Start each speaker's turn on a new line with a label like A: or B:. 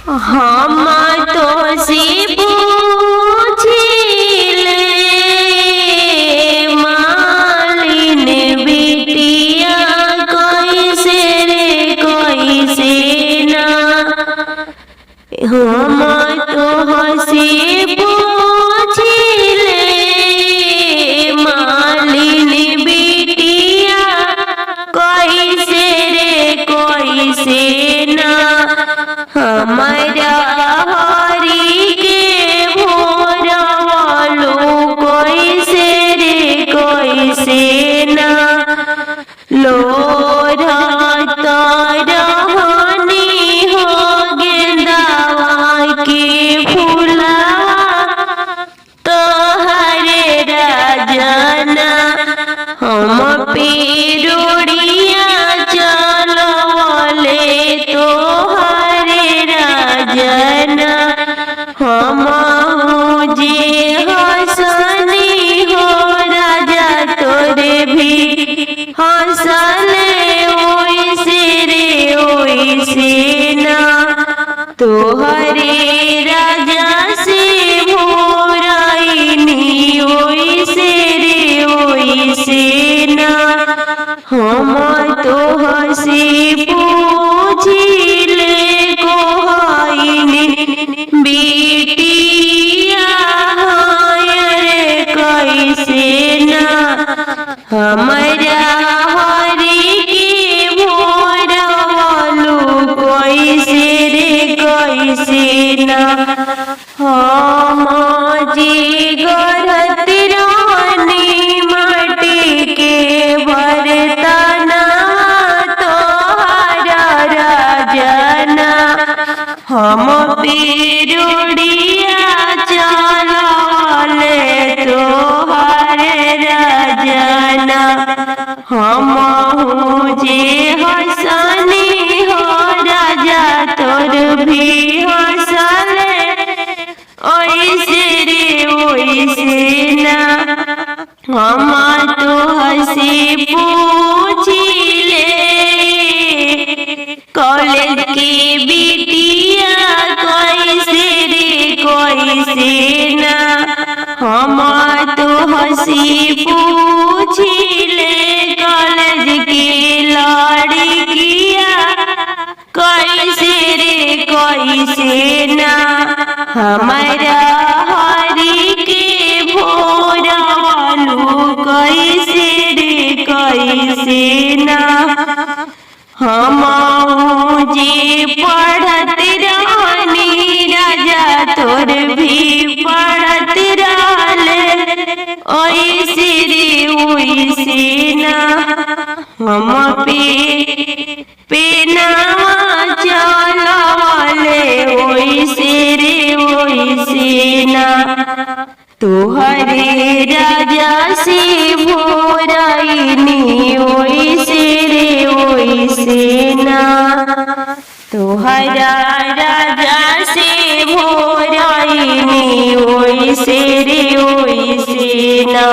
A: हम तो से पूछिले मालिन बिटिया कैसे रे कैसे ना। हम तो से पूछिले मालिन बिटिया कैसे रे कैसे ना। हमारा हरि के भोरवालो कैसे रे कैसे ना। लोरा तरहनी हो गेंदावा के फूला तोहरे राजना। हम पीरुड़िया चलवले तोहरे राजना। हम जे हंसनी हो राजा तोरे भी हंसले ओइसे रे ओइसे ना। तोहरे राजा से भोराइनी ओइसे रे ओइसे ना। हम तोह से पूछिले कोहाइनी बिटिया रे कैसे ना। हमारा हरि के भोरवालो कैसे रे कैसे ना। हम जे गढ़त रानी माटी के बरतना तोहरा राजना। हम पीरुड़िया चलवले तोहरे राजना। हम जे हंसनी हो राजा तोर भी हंसले ओइसे रे ओइसे ना। हम तो हंसी पूछिले कॉलेज की बिटिया कैसे रे कैसे ना। हम तो हंसी पूछिले कॉलेज की लड़किया कैसे रे कैसे ना। हमारा हरि के भोरवालो कैसे रे कैसे ना। हम जे पढ़त रानी राजा तोर भी पढ़त रहले ओइसे रे ओइसे ना। हम पेनावा चलवले ओइसे रे ओइसे ना। तोहरे राजा से भोराइनी ओइसे रे ओइसे ना। तोहरा राजा से भोराइनी ओइसे रे ओइसे ना।